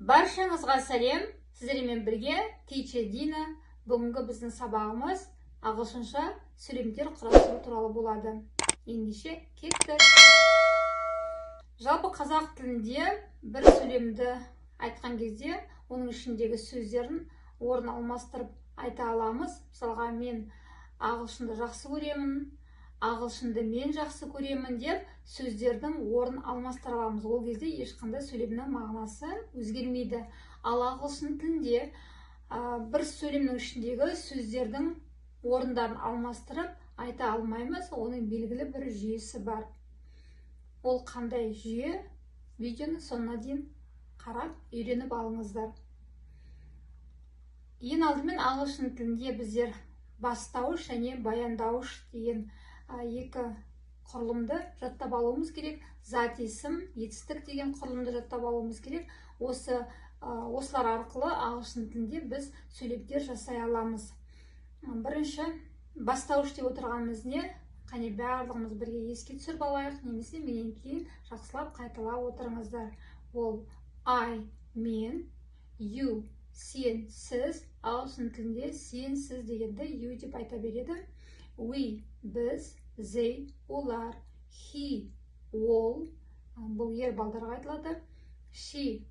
Баршаңызға сәлем, сіздермен бірге Teacher Dina. Бүгінгі біздің сабағымыз ағылшынша сөйлемдер құрастыру туралы болады. Ендеше кеттік. Жалпы қазақ тілінде бір сөйлемді айтқан кезде оның ішіндегі сөздерін орын алмастырып айта аламыз. Мысалға, мен ағылшынды жақсы көремін, ағылшынды мен жақсы көремін деп сөздердің орын алмастыра аламыз. Ол кезде ешқандай сөйлемнің мағынасы өзгермейді. Ал ағылшын тілінде бір сөйлемнің ішіндегі сөздердің орындарын алмастырып айта алмаймыз. Оның белгілі бір жүйесі бар. Ол қандай жүйе? Видеоны соңына дейін қарап үйреніп алыңыздар. Ең алдымен ағылшын тілінде біздер бастауыш және баяндауыш деген екі құрылымды жаттап алуымыз керек. Зат, есім, етістік деген құрылымды жаттап алуымыз керек. Осылар арқылы ағылшын тілінде біз сөйлемдер жасай аламыз. Бірінші, бастауыш деп отырғанымыз не? Қане барлығымыз бірге еске түсіріп алайық, немесе менен кейін жақсылап қайталап отырыңыздар. Ол I, мен, you, сен, сіз. Ағылшын тілінде сен, сіз дегенді you деп айта береді. We, біз, they, олар, he, ол, бұл ер балдарға айтылады. She,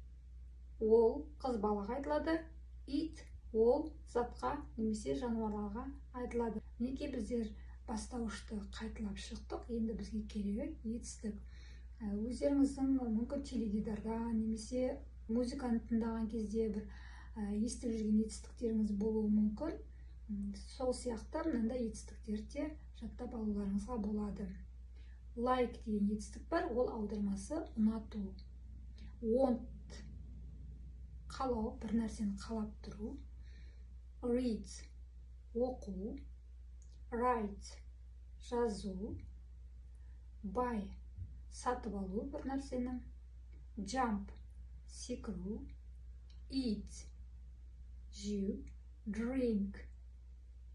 ол, қыз балаға айтылады. It, ол, затқа немесе жануарларға айтылады. Неге біздер бастауышты қайталап шықтық, енді бізге керегі етістік. Өздеріңіздің мүмкін теледидарда немесе музыканы тыңдаған кезде бір естіп жүрген етістіктеріңіз болуы мүмкін. Сол сияқты мынандай етістіктерді жаттап алуларыңызға болады. Like деген етістік бар, ол аудармасы ұнату. Want, қалау, бір нәрсені қалап тұру. Read, оқу. Write, жазу. Buy, сатып алу бір нәрсені. Jump, секіру. Eat, жеу. Drink,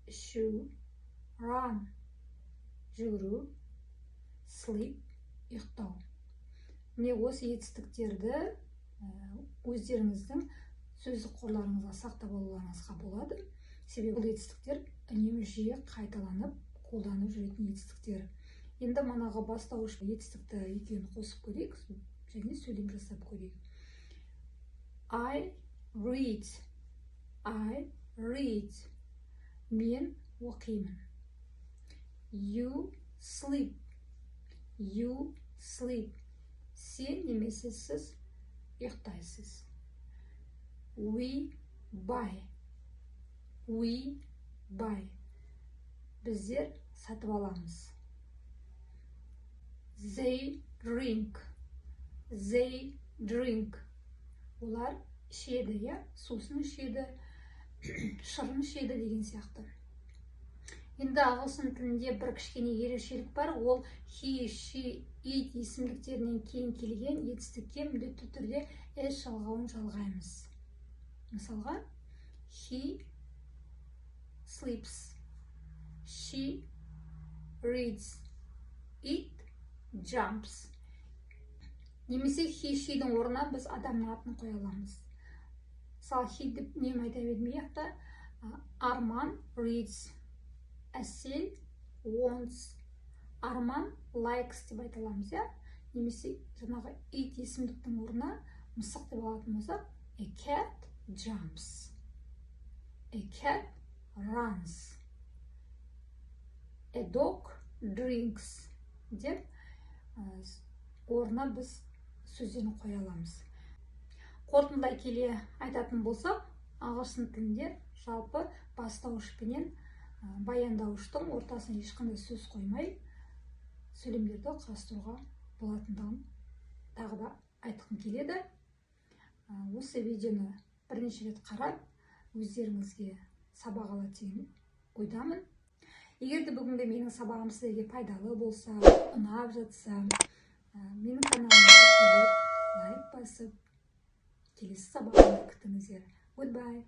ішу. Run, жүгіру. Sleep, ұйықтау. Міне осы етістіктерді өздеріңіздің сөздік қорларыңызға сақтап алуларыңызға болады. Себебі бұл етістіктер үнемі жиі қайталанып қолданып жүретін етістіктер. Енді манағы бастауыш етістікті екеуін қосып көрейік және сөйлем жасап көрейік. I read. I read. Мен оқимын. You sleep. You sleep. Сен немесе сіз ұйықтайсыз. We buy. We buy. Біздер сатып аламыз. They drink. They drink. Олар ішеді, сусын ішеді, шырын ішеді деген сияқты. Енді ағылшын тілінде бір кішкене ерекшелік бар. Ол he, she, it есімдіктерінен кейін келген етістікке міндетті түрде s жалғауын жалғаймыз. Мысалға, he sleeps. She reads. It jumps. Немесе he, she'дің орнына біз адамның атын қоя аламыз. Мысалы, he деп нем айта бермейік. Арман reads. Әсел wants. Арман likes деп айта аламыз, немесе жаңағы it есімдіктің орнына мысық деп алатын болсақ, a cat jumps. A cat runs. A dog drinks деп орнына біз сөздерін қоя аламыз. Қорытындылай келе айтатын болсақ, ағылшын тілінде жалпы бастауыш пенен баяндауыштың ортасына ешқандай сөз қоймай сөйлемдерді құрастыруға болатындығын тағы да айтқым келеді. Осы видеоны бірнеше рет қарап, өздеріңізге сабақ алады деген ойдамын. Егер де бүгінгі менің сабағым сіздерге пайдалы болса, ұнап жатса, менің каналымды лайк басып, келесі сабағымды күтіңіздер. Goodbye.